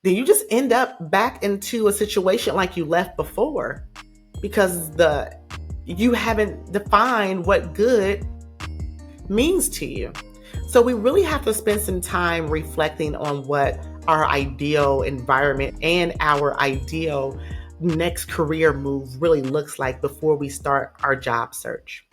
then you just end up back into a situation like you left before because the you haven't defined what good means to you. So we really have to spend some time reflecting on what our ideal environment and our ideal next career move really looks like before we start our job search.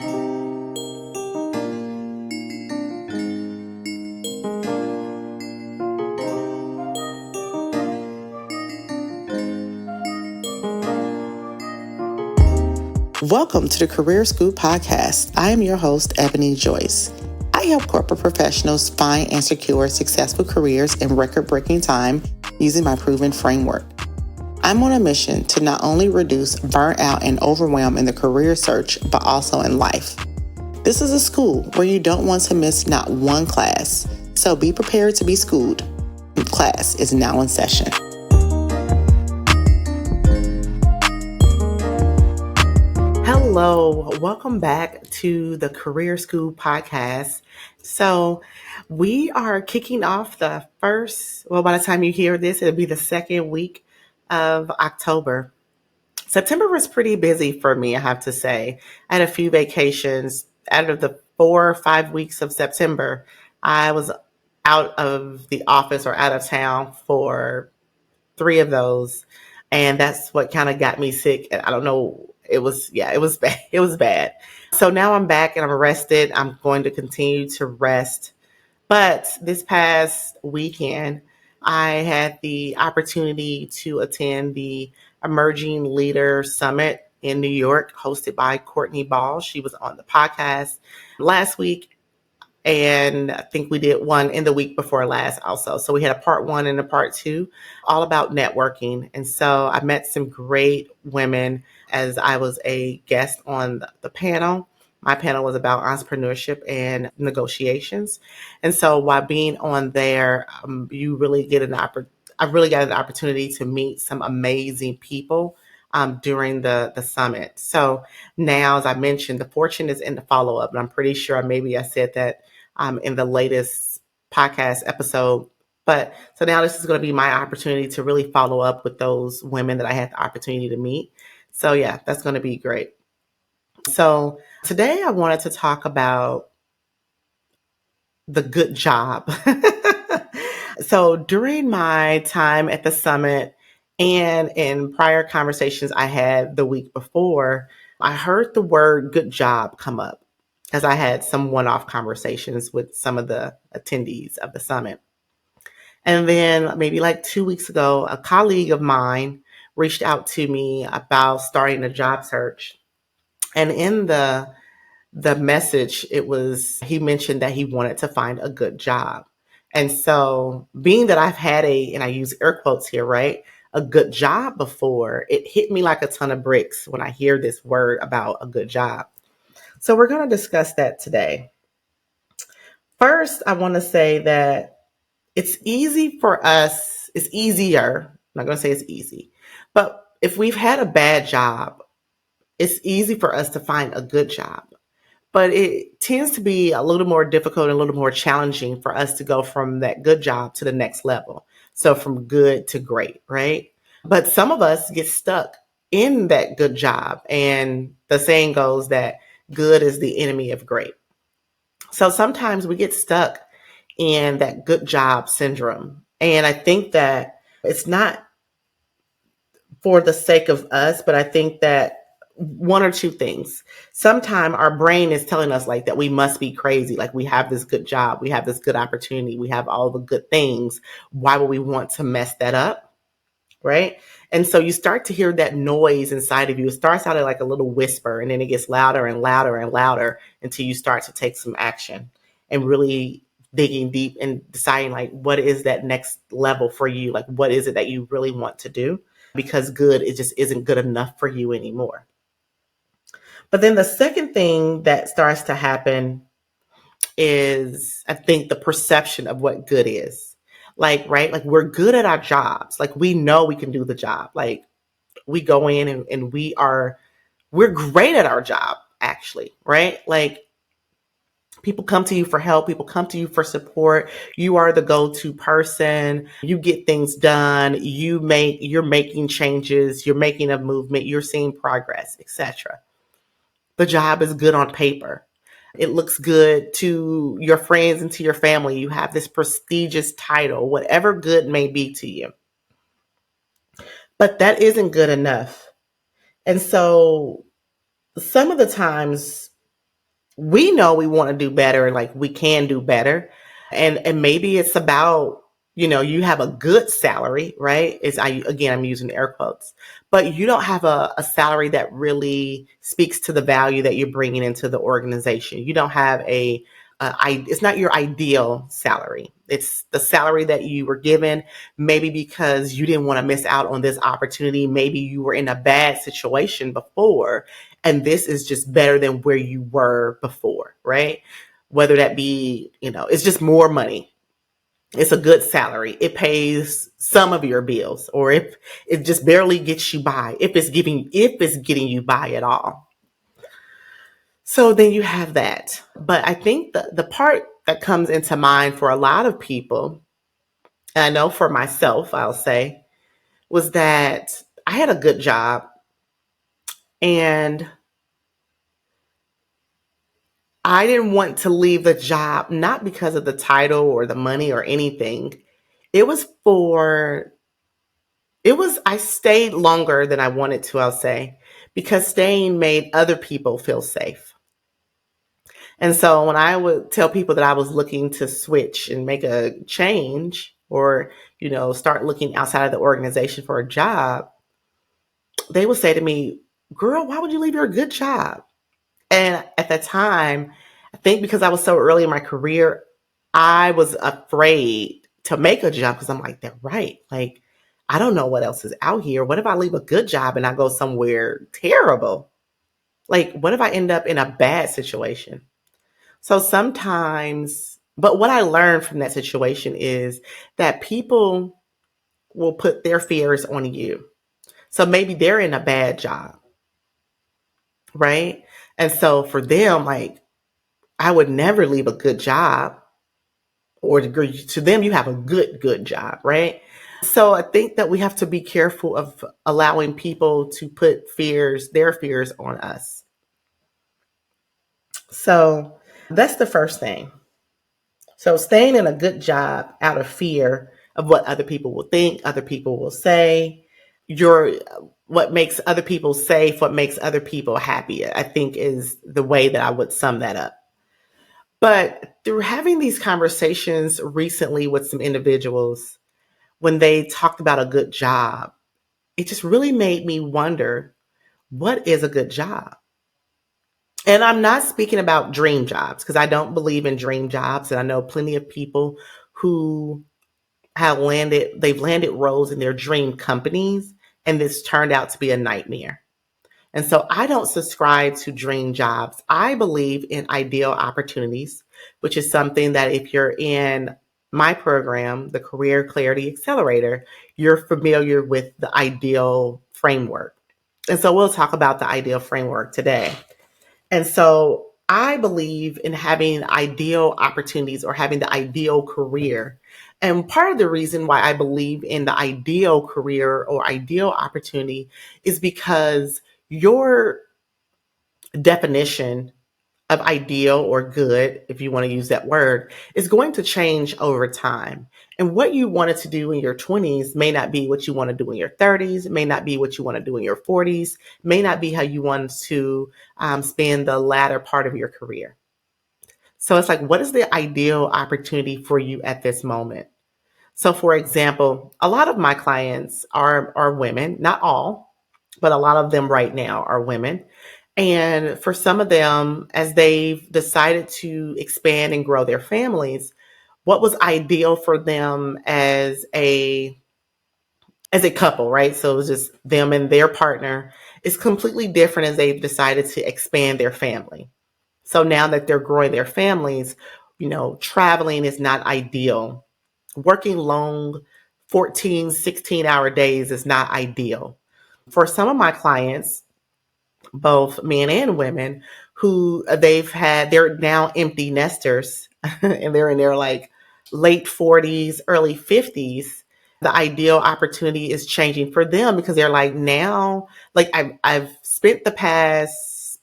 Welcome to the Career Scoop Podcast. I am your host, Ebony Joyce. I help corporate professionals find and secure successful careers in record-breaking time using my proven framework. I'm on a mission to not only reduce burnout and overwhelm in the career search, but also in life. This is a school where you don't want to miss not one class, so be prepared to be schooled. Class is now in session. Hello, welcome back to the Career School Podcast. So we are kicking off the by the time you hear this, it'll be the second week of October. September was pretty busy for me, I have to say. I had a few vacations. Out of the 4 or 5 weeks of September, I was out of the office or out of town for 3 of those. And that's what kind of got me sick. And I don't know, it was bad. It was bad. So now I'm back and I'm rested. I'm going to continue to rest. But this past weekend, I had the opportunity to attend the Emerging Leader Summit in New York, hosted by Courtney Ball. She was on the podcast last week. And I think we did one in the week before last also. So we had a part one and a part two, all about networking. And so I met some great women as I was a guest on the panel. My panel was about entrepreneurship and negotiations. And so while being on there, you really get I really got an opportunity to meet some amazing people during the summit. So now, as I mentioned, the fortune is in the follow up. And I'm pretty sure maybe I said that in the latest podcast episode. But so now this is going to be my opportunity to really follow up with those women that I had the opportunity to meet. So yeah, that's going to be great. So today I wanted to talk about the good job. So during my time at the summit and in prior conversations I had the week before, I heard the word good job come up as I had some one-off conversations with some of the attendees of the summit. And then maybe like 2 weeks ago, a colleague of mine reached out to me about starting a job search. And in the message, he mentioned that he wanted to find a good job. And so being that I've had and I use air quotes here, right? A good job before, it hit me like a ton of bricks when I hear this word about a good job. So we're going to discuss that today. First, I want to say that it's easier. I'm not going to say it's easy, but if we've had a bad job, it's easy for us to find a good job. But it tends to be a little more difficult and a little more challenging for us to go from that good job to the next level. So from good to great, right? But some of us get stuck in that good job. And the saying goes that good is the enemy of great. So sometimes we get stuck in that good job syndrome. And I think that it's not for the sake of us, but I think that one or two things. Sometimes our brain is telling us like that we must be crazy. Like we have this good job, we have this good opportunity, we have all the good things. Why would we want to mess that up? Right. And so you start to hear that noise inside of you. It starts out at like a little whisper and then it gets louder and louder and louder until you start to take some action and really digging deep and deciding like what is that next level for you? Like what is it that you really want to do? Because good, it just isn't good enough for you anymore. But then the second thing that starts to happen is, I think, the perception of what good is. Like, right? Like, we're good at our jobs. Like, we know we can do the job. Like, we go in and we're great at our job, actually, right? Like, People come to you for help. People come to you for support. You are the go-to person. You get things done. You're making changes. You're making a movement. You're seeing progress, etc. The job is good on paper. It looks good to your friends and to your family. You have this prestigious title, whatever good may be to you. But that isn't good enough. And so some of the times we know we want to do better, like we can do better. And maybe it's about, you have a good salary, right? I'm using air quotes, but you don't have a salary that really speaks to the value that you're bringing into the organization. You don't have it's not your ideal salary. It's the salary that you were given, maybe because you didn't want to miss out on this opportunity. Maybe you were in a bad situation before, and this is just better than where you were before, right? Whether that be, it's just more money. It's a good salary. It pays some of your bills, or if it just barely gets you by, if it's getting you by at all. So then you have that. But I think the part that comes into mind for a lot of people, and I know for myself, I'll say, was that I had a good job and I didn't want to leave the job, not because of the title or the money or anything. It was I stayed longer than I wanted to, I'll say, because staying made other people feel safe. And so when I would tell people that I was looking to switch and make a change or, start looking outside of the organization for a job, they would say to me, "Girl, why would you leave your good job?" And at that time, I think because I was so early in my career, I was afraid to make a jump because I'm like, they're right. Like, I don't know what else is out here. What if I leave a good job and I go somewhere terrible? Like, what if I end up in a bad situation? So sometimes, but what I learned from that situation is that people will put their fears on you. So maybe they're in a bad job, right? And so for them, like, I would never leave a good job, or to them, you have a good job, right? So I think that we have to be careful of allowing people to put their fears on us. So that's the first thing. So staying in a good job out of fear of what other people will think, other people will say, your what makes other people safe, what makes other people happy, I think is the way that I would sum that up. But through having these conversations recently with some individuals, when they talked about a good job, it just really made me wonder, what is a good job? And I'm not speaking about dream jobs because I don't believe in dream jobs. And I know plenty of people who they've landed roles in their dream companies, and this turned out to be a nightmare. And so I don't subscribe to dream jobs. I believe in ideal opportunities, which is something that if you're in my program, the Career Clarity Accelerator, you're familiar with the ideal framework. And so we'll talk about the ideal framework today. And so I believe in having ideal opportunities or having the ideal career. And part of the reason why I believe in the ideal career or ideal opportunity is because your definition of ideal or good, if you want to use that word, is going to change over time. And what you wanted to do in your 20s may not be what you want to do in your 30s, may not be what you want to do in your 40s, may not be how you want to spend the latter part of your career. So it's like, what is the ideal opportunity for you at this moment? So for example, a lot of my clients are women, not all, but a lot of them right now are women. And for some of them, as they've decided to expand and grow their families, what was ideal for them as a couple, right? So it was just them and their partner is completely different as they've decided to expand their family. So now that they're growing their families, traveling is not ideal. Working long 14, 16-hour days is not ideal. For some of my clients, both men and women, they're now empty nesters and they're in their like late 40s, early 50s. The ideal opportunity is changing for them because they're like, now, like I've spent the past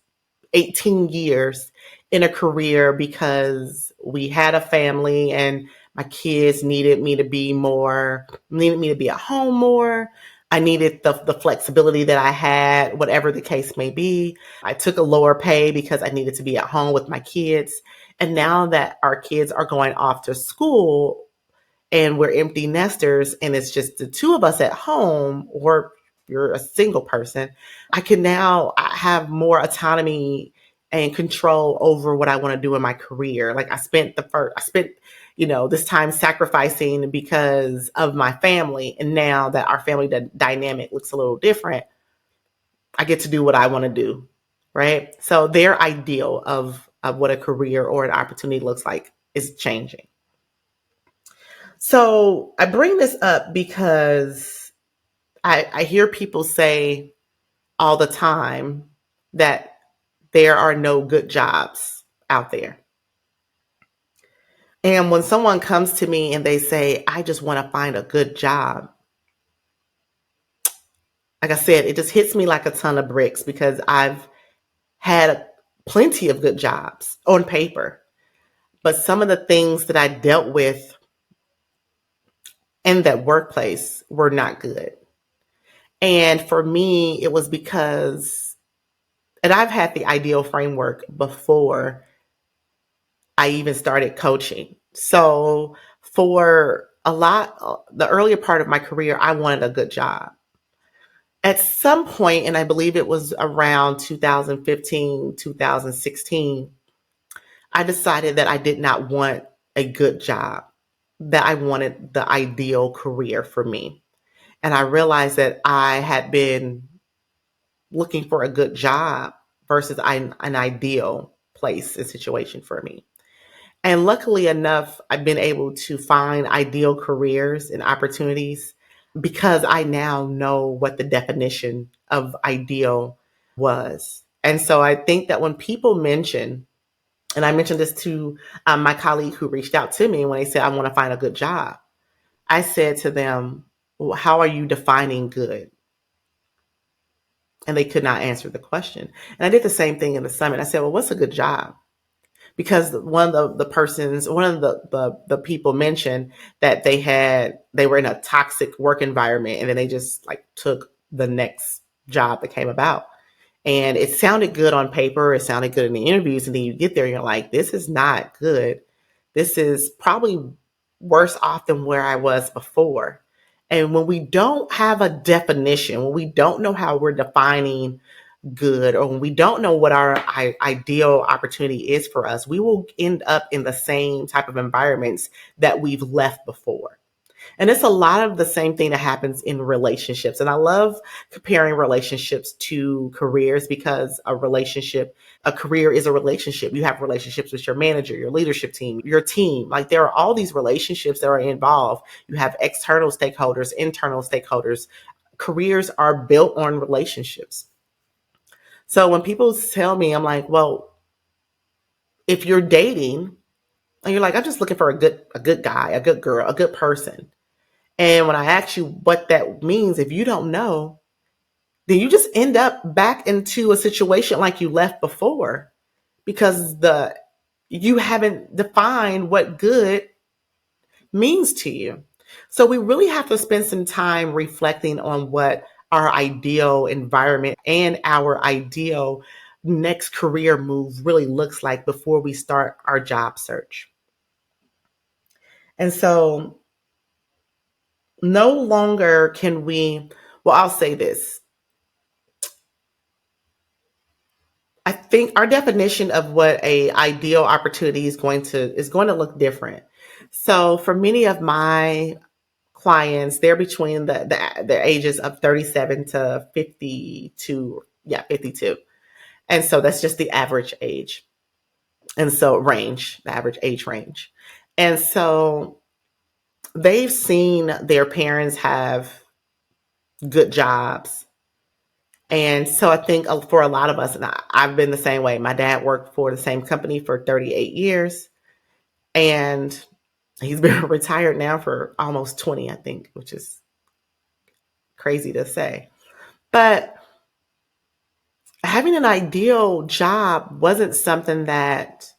18 years in a career because we had a family and my kids needed me to be at home more. I needed the flexibility that I had, whatever the case may be. I took a lower pay because I needed to be at home with my kids. And now that our kids are going off to school, and we're empty nesters and it's just the two of us at home, or you're a single person, I can now have more autonomy and control over what I want to do in my career. Like I spent, this time sacrificing because of my family. And now that our family dynamic looks a little different, I get to do what I want to do. Right. So their ideal of what a career or an opportunity looks like is changing. So I bring this up because I hear people say all the time that there are no good jobs out there. And when someone comes to me and they say, I just want to find a good job, like I said, it just hits me like a ton of bricks because I've had plenty of good jobs on paper. But some of the things that I dealt with in that workplace were not good. And for me, it was because, and I've had the ideal framework before I even started coaching. So for the earlier part of my career, I wanted a good job. At some point, and I believe it was around 2015, 2016, I decided that I did not want a good job, that I wanted the ideal career for me. And I realized that I had been looking for a good job versus an ideal place and situation for me. And luckily enough, I've been able to find ideal careers and opportunities because I now know what the definition of ideal was. And so I think that when people mention, and I mentioned this to my colleague who reached out to me when they said, I want to find a good job, I said to them, well, how are you defining good? And they could not answer the question. And I did the same thing in the summit. I said, well, what's a good job? Because one of the people mentioned that they were in a toxic work environment and then they just like took the next job that came about. And it sounded good on paper, it sounded good in the interviews, and then you get there and you're like, this is not good. This is probably worse off than where I was before. And when we don't have a definition, when we don't know how we're defining good, or when we don't know what our ideal opportunity is for us, we will end up in the same type of environments that we've left before. And it's a lot of the same thing that happens in relationships. And I love comparing relationships to careers because a career is a relationship. You have relationships with your manager, your leadership team, your team. Like there are all these relationships that are involved. You have external stakeholders, internal stakeholders. Careers are built on relationships. So when people tell me, I'm like, well, if you're dating and you're like, I'm just looking for a good guy, a good girl, a good person. And when I ask you what that means, if you don't know, then you just end up back into a situation like you left before because you haven't defined what good means to you. So we really have to spend some time reflecting on what our ideal environment and our ideal next career move really looks like before we start our job search. And so no longer can we, well, I'll say this. I think our definition of what a ideal opportunity is going to look different. So for many of my clients, they're between the ages of 37 to 52. Yeah, 52. And so that's just the average age. And so the average age range. And so they've seen their parents have good jobs And so I think for a lot of us, and I've been the same way. My dad worked for the same company for 38 years, and he's been retired now for almost 20, I think, which is crazy to say. But having an ideal job wasn't something that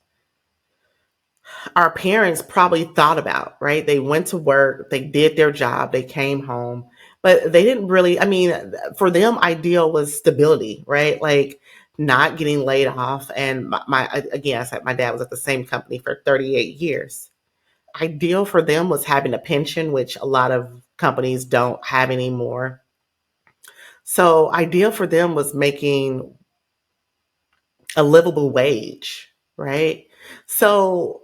our parents probably thought about, right? They went to work, they did their job, they came home, but they didn't really, I mean, for them, ideal was stability, right? Like not getting laid off. And again, I said my dad was at the same company for 38 years. Ideal for them was having a pension, which a lot of companies don't have anymore. So ideal for them was making a livable wage, right? So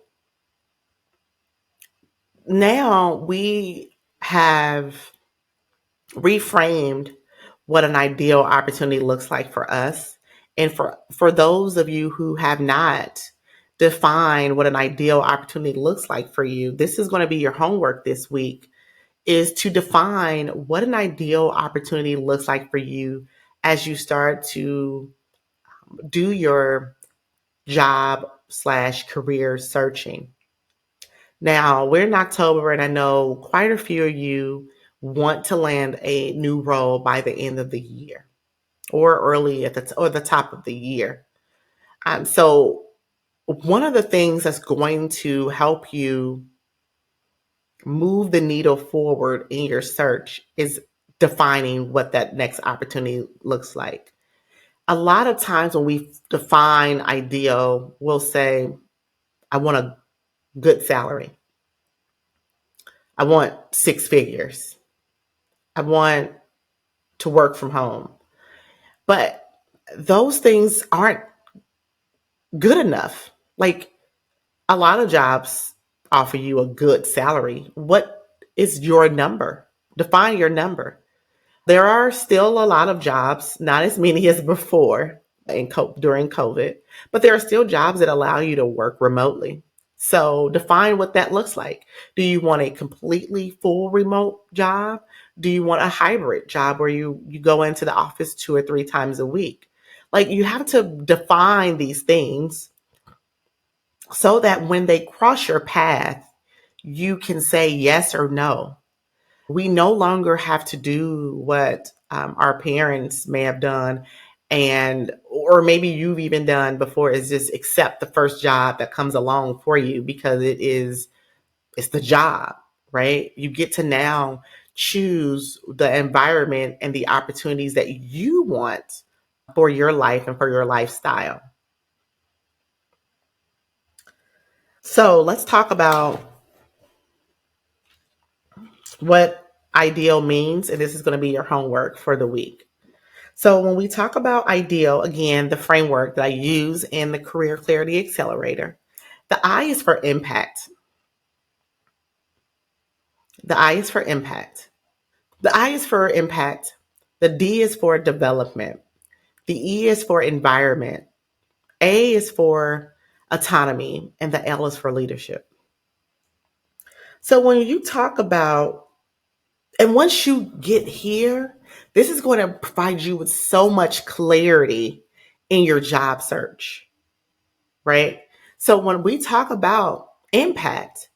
now we have reframed what an ideal opportunity looks like for us. And for those of you who have not defined what an ideal opportunity looks like for you, this is going to be your homework this week, is to define what an ideal opportunity looks like for you as you start to do your job slash career searching. Now, we're in October, and I know quite a few of you want to land a new role by the end of the year or early at the top of the year. So, one of the things that's going to help you move the needle forward in your search is defining what that next opportunity looks like. A lot of times when we define ideal, we'll say, I want a good salary. I want six figures. I want to work from home. But those things aren't good enough. Like a lot of jobs offer you a good salary. What is your number? Define your number. There are still a lot of jobs, not as many as before during COVID, but there are still jobs that allow you to work remotely. So define what that looks like. Do you want a completely full remote job? Do you want a hybrid job where you go into the office 2 or 3 times a week? Like you have to define these things so that when they cross your path, you can say yes or no. We no longer have to do what our parents may have done, and or maybe you've even done before, is just accept the first job that comes along for you because it's the job, right? You get to now choose the environment and the opportunities that you want for your life and for your lifestyle. So let's talk about what ideal means, and this is going to be your homework for the week. So when we talk about ideal, again, the framework that I use in the Career Clarity Accelerator, the I is for impact. The I is for impact. The I is for impact. The D is for development. The E is for environment. A is for autonomy. And the L is for leadership. So when you talk about, and once you get here, this is going to provide you with so much clarity in your job search, right? So when we talk about impact,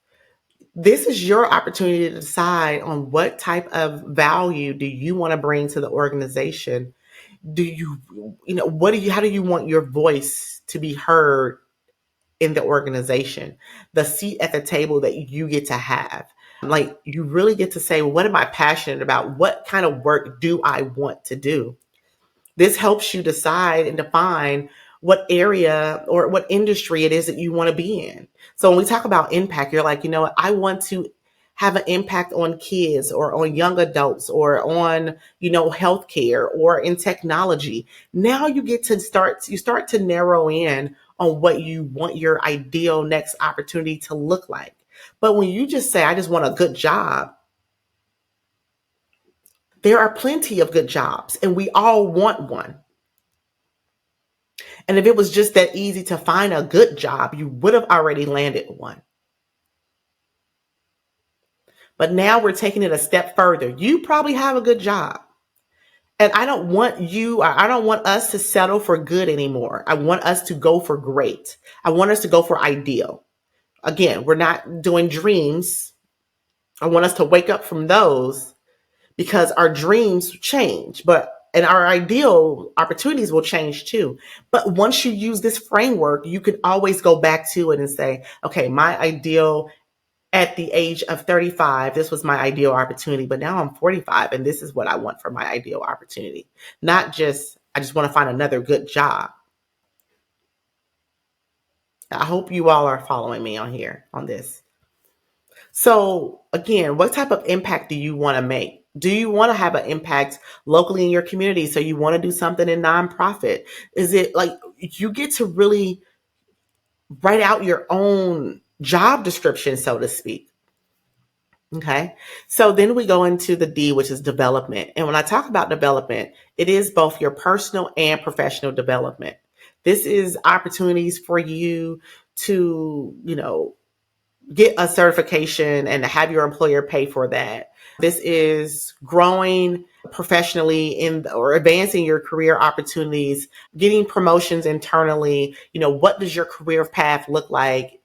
this is your opportunity to decide on what type of value do you want to bring to the organization. Do you, how do you want your voice to be heard in the organization? The seat at the table that you get to have. Like you really get to say, well, what am I passionate about? What kind of work do I want to do? This helps you decide and define what area or what industry it is that you want to be in. So when we talk about impact, you're like, I want to have an impact on kids or on young adults or on, healthcare or in technology. Now you start to narrow in on what you want your ideal next opportunity to look like. But when you just say, I just want a good job, there are plenty of good jobs and we all want one. And if it was just that easy to find a good job, you would have already landed one. But now we're taking it a step further. You probably have a good job. And I don't want us to settle for good anymore. I want us to go for great. I want us to go for ideal. Again, we're not doing dreams. I want us to wake up from those because our dreams change, and our ideal opportunities will change too. But once you use this framework, you can always go back to it and say, okay, my ideal at the age of 35, this was my ideal opportunity, but now I'm 45 and this is what I want for my ideal opportunity. Not just, I just want to find another good job. I hope you all are following me on here on this. So, again, what type of impact do you want to make? Do you want to have an impact locally in your community? So, you want to do something in nonprofit? Is it like you get to really write out your own job description, so to speak? Okay. So then we go into the D, which is development. And when I talk about development, it is both your personal and professional development. This is opportunities for you to, get a certification and to have your employer pay for that. This is growing professionally in or advancing your career opportunities, getting promotions internally. What does your career path look like?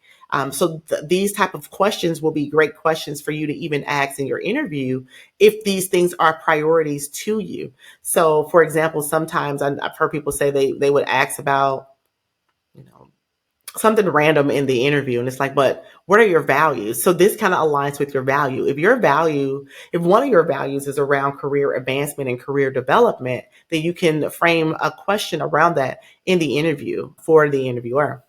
These type of questions will be great questions for you to even ask in your interview if these things are priorities to you. So, for example, sometimes I've heard people say they would ask about, you know, something random in the interview, and it's like, but what are your values? So this kind of aligns with your value. If one of your values is around career advancement and career development, then you can frame a question around that in the interview for the interviewer.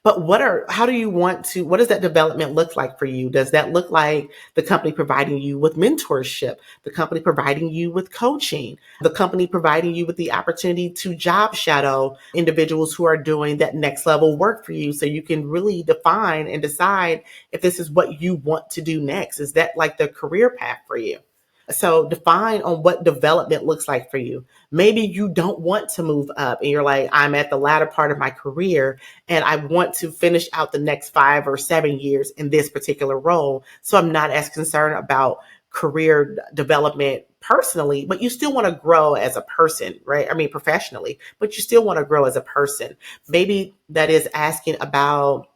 But what does that development look like for you? Does that look like the company providing you with mentorship, the company providing you with coaching, the company providing you with the opportunity to job shadow individuals who are doing that next level work for you so you can really define and decide if this is what you want to do next? Is that like the career path for you? So define on what development looks like for you. Maybe you don't want to move up and you're like, I'm at the latter part of my career and I want to finish out the next 5 or 7 years in this particular role. So I'm not as concerned about career development personally, but you still want to grow as a person, right? I mean, professionally, but you still want to grow as a person. Maybe that is asking about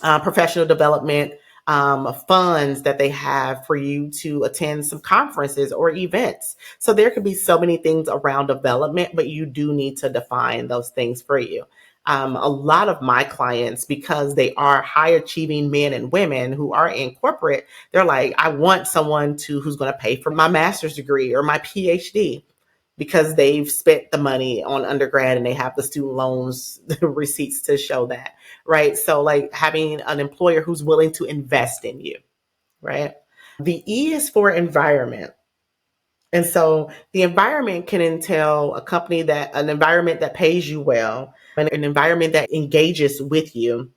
professional development funds that they have for you to attend some conferences or events. So there could be so many things around development, but you do need to define those things for you. A lot of my clients, because they are high achieving men and women who are in corporate, they're like, I want someone who's going to pay for my master's degree or my PhD because they've spent the money on undergrad and they have the student loans receipts to show that, right? So like having an employer who's willing to invest in you, right? The E is for environment. And so the environment can entail an environment that pays you well, an environment that engages with you,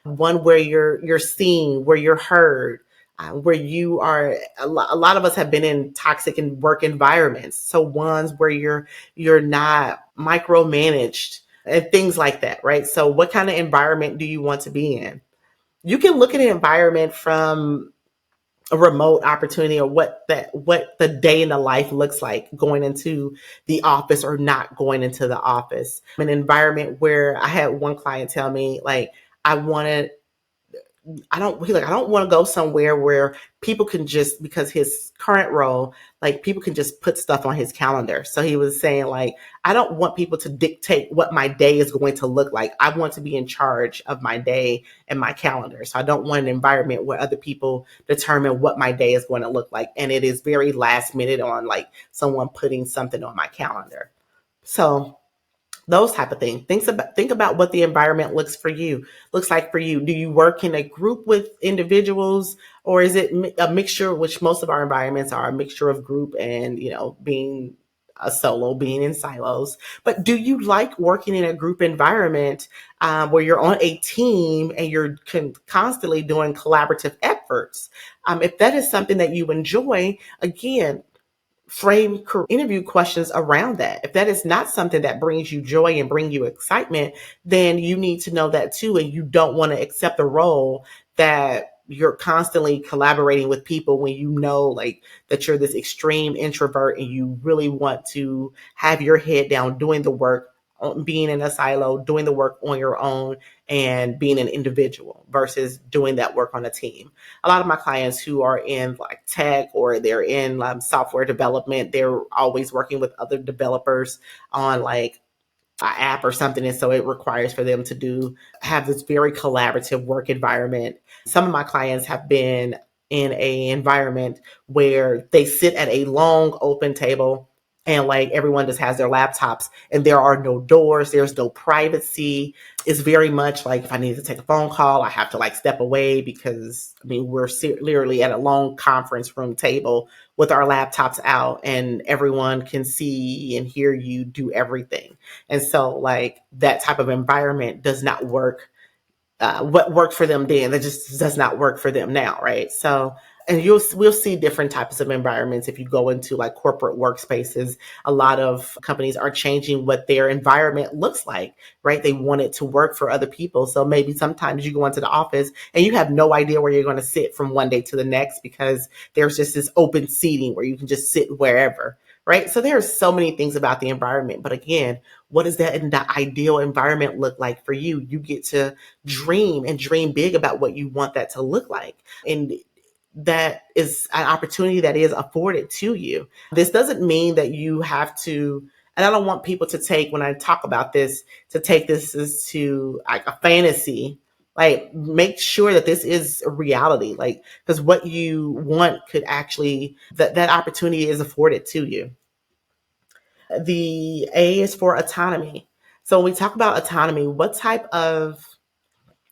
one where you're seen, where you're heard, where you are. A lot of us have been in toxic and work environments, so ones where you're not micromanaged and things like that, right? So, what kind of environment do you want to be in? You can look at an environment from a remote opportunity or what the day in the life looks like going into the office or not going into the office. An environment where I had one client tell me like I wanted I don't want to go somewhere where people can just, because his current role, like people can just put stuff on his calendar. So he was saying like, I don't want people to dictate what my day is going to look like. I want to be in charge of my day and my calendar. So I don't want an environment where other people determine what my day is going to look like. And it is very last minute on like someone putting something on my calendar. So those type of things. Think about what the environment looks like for you. Do you work in a group with individuals, or is it a mixture, which most of our environments are a mixture of group and being a solo, being in silos? But do you like working in a group environment where you're on a team and you're constantly doing collaborative efforts? If that is something that you enjoy, again, frame interview questions around that. If that is not something that brings you joy and bring you excitement, then you need to know that too. And you don't want to accept a role that you're constantly collaborating with people when you know like that you're this extreme introvert and you really want to have your head down doing the work, being in a silo, doing the work on your own and being an individual versus doing that work on a team. A lot of my clients who are in like tech or they're in software development, they're always working with other developers on like an app or something. And so it requires for them to have this very collaborative work environment. Some of my clients have been in a environment where they sit at a long open table and like everyone just has their laptops and there are no doors, there's no privacy. It's very much like if I need to take a phone call, I have to like step away because I mean, we're literally at a long conference room table with our laptops out and everyone can see and hear you do everything. And so like that type of environment does not work. What worked for them then, that just does not work for them now, right? So, and we'll see different types of environments if you go into like corporate workspaces. A lot of companies are changing what their environment looks like, right? They want it to work for other people. So maybe sometimes you go into the office and you have no idea where you're going to sit from one day to the next because there's just this open seating where you can just sit wherever, right? So there are so many things about the environment. But again, what does that in the ideal environment look like for you? You get to dream and dream big about what you want that to look like. And that is an opportunity that is afforded to you. This doesn't mean that you have to, and I don't want people to take, when I talk about this, to take this as to like a fantasy. Like make sure that this is a reality. Like, because what you want could actually, that opportunity is afforded to you. The A is for autonomy. So when we talk about autonomy, what type of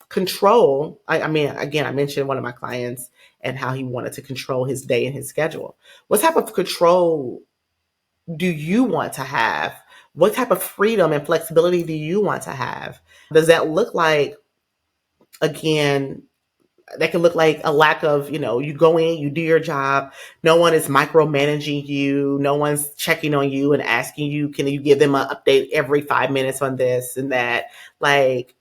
control? I mean, again, I mentioned one of my clients and how he wanted to control his day and his schedule. What type of control do you want to have? What type of freedom and flexibility do you want to have? Does that look like, again, that can look like a lack of, you go in, you do your job. No one is micromanaging you. No one's checking on you and asking you, can you give them an update every 5 minutes on this and that? Like,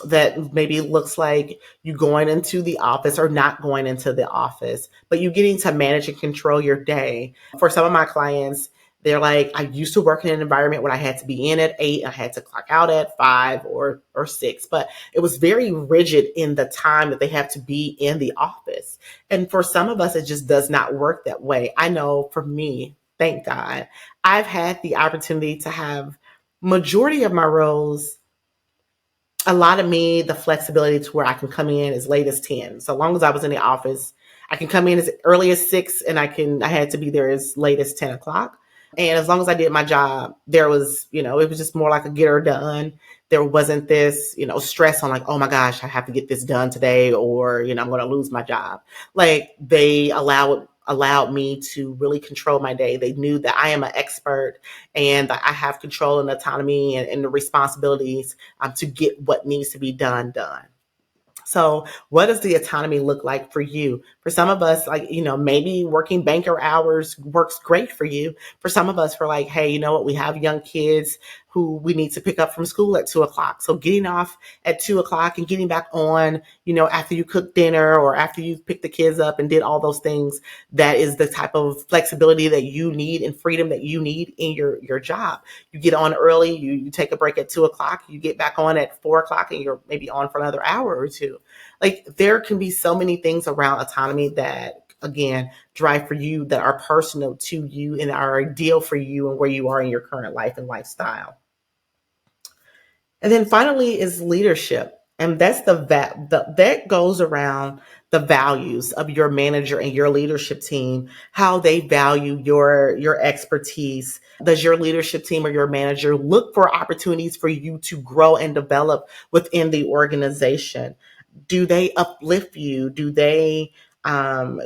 that maybe looks like you going into the office or not going into the office, but you getting to manage and control your day. For some of my clients, they're like, I used to work in an environment where I had to be in at 8, I had to clock out at 5 or 6, but it was very rigid in the time that they have to be in the office. And for some of us, it just does not work that way. I know for me, thank God, I've had the opportunity to have majority of my roles allotted me the flexibility to where I can come in as late as 10. So long as I was in the office, I can come in as early as 6 and I had to be there as late as 10 o'clock. And as long as I did my job, there was, it was just more like a get her done. There wasn't this, stress on like, oh my gosh, I have to get this done today or, I'm going to lose my job. Like they allowed me to really control my day. They knew that I am an expert and that I have control and autonomy and the responsibilities to get what needs to be done. So what does the autonomy look like for you? For some of us, like, maybe working banker hours works great for you. For some of us, we're like, hey, you know what? We have young kids who we need to pick up from school at 2 o'clock. So getting off at 2 o'clock and getting back on, after you cook dinner or after you've picked the kids up and did all those things, that is the type of flexibility that you need and freedom that you need in your job. You get on early, you take a break at 2 o'clock, you get back on at 4 o'clock and you're maybe on for another hour or two. Like there can be so many things around autonomy that again drive for you that are personal to you and are ideal for you and where you are in your current life and lifestyle. And then finally is leadership. And that's that goes around the values of your manager and your leadership team, how they value your expertise. Does your leadership team or your manager look for opportunities for you to grow and develop within the organization? Do they uplift you? Do they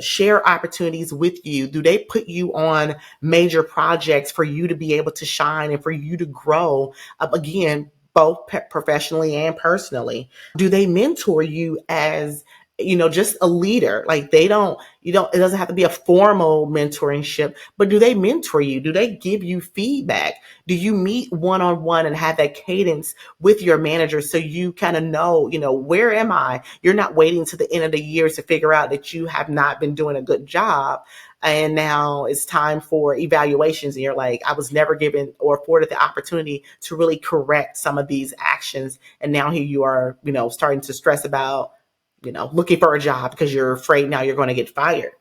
share opportunities with you? Do they put you on major projects for you to be able to shine and for you to grow? Again, both professionally and personally. Do they mentor you as just a leader. Like it doesn't have to be a formal mentorship, but do they mentor you? Do they give you feedback? Do you meet one-on-one and have that cadence with your manager so you kind of know, where am I? You're not waiting to the end of the year to figure out that you have not been doing a good job. And now it's time for evaluations. And you're like, I was never given or afforded the opportunity to really correct some of these actions. And now here you are, starting to stress about, looking for a job because you're afraid now you're going to get fired.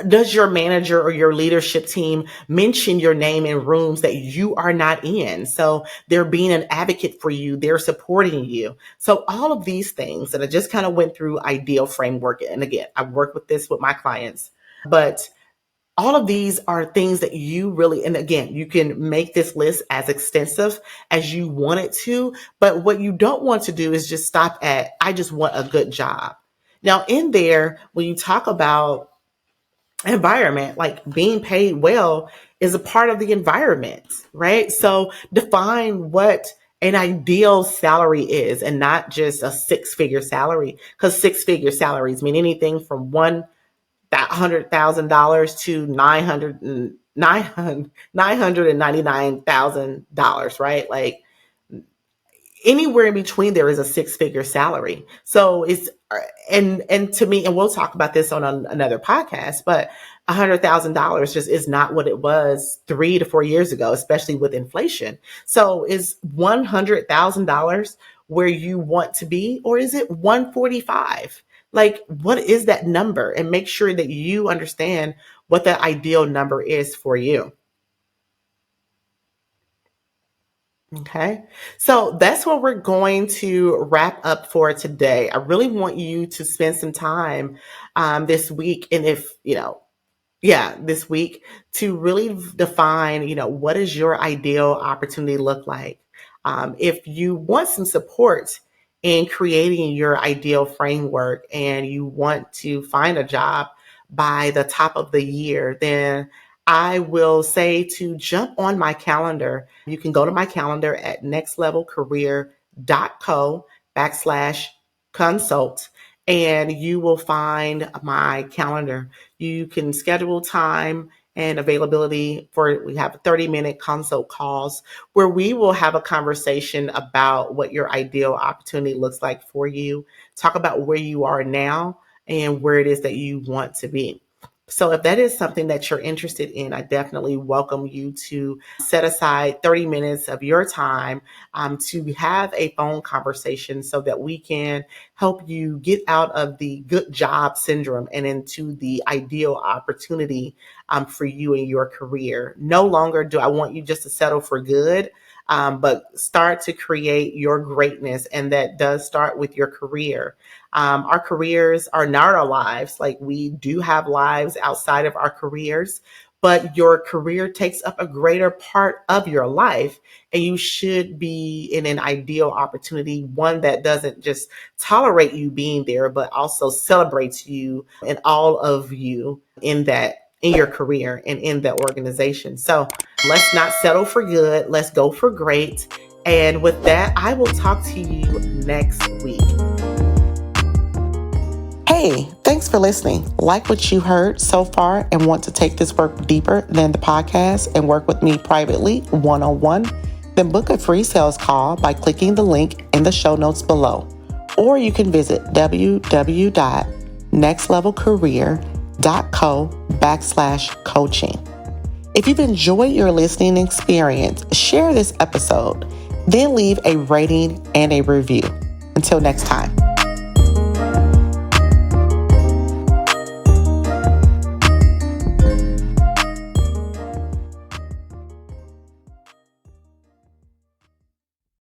Does your manager or your leadership team mention your name in rooms that you are not in? So they're being an advocate for you. They're supporting you. So all of these things that I just kind of went through ideal framework. And again, I work with this with my clients, but all of these are things that you really, and again, you can make this list as extensive as you want it to, but what you don't want to do is just stop at, I just want a good job. Now in there, when you talk about environment, like being paid well is a part of the environment, right? So define what an ideal salary is and not just a six-figure salary, because six-figure salaries mean anything from $100,000 to $999,000, right? Like anywhere in between there is a six-figure salary. So it's, and to me, and we'll talk about this on another podcast, but $100,000 just is not what it was 3 to 4 years ago, especially with inflation. So is $100,000 where you want to be, or is it 145? Like, what is that number? And make sure that you understand what the ideal number is for you. Okay. So that's what we're going to wrap up for today. I really want you to spend some time this week. And if, this week to really define, what does your ideal opportunity look like? If you want some support in creating your ideal framework and you want to find a job by the top of the year, then I will say to jump on my calendar. You can go to my calendar at nextlevelcareer.co/consult and you will find my calendar. You can schedule time and availability we have 30-minute consult calls where we will have a conversation about what your ideal opportunity looks like for you, talk about where you are now and where it is that you want to be. So if that is something that you're interested in, I definitely welcome you to set aside 30 minutes of your time to have a phone conversation so that we can help you get out of the good job syndrome and into the ideal opportunity for you in your career. No longer do I want you just to settle for good, but start to create your greatness. And that does start with your career. Our careers are not our lives. Like we do have lives outside of our careers, but your career takes up a greater part of your life. And you should be in an ideal opportunity, one that doesn't just tolerate you being there, but also celebrates you and all of you in your career and in that organization. So let's not settle for good. Let's go for great. And with that, I will talk to you next week. Hey, thanks for listening. Like what you heard so far and want to take this work deeper than the podcast and work with me privately, one-on-one, then book a free sales call by clicking the link in the show notes below. Or you can visit www.nextlevelcareer.co/coaching. If you've enjoyed your listening experience, share this episode, then leave a rating and a review. Until next time.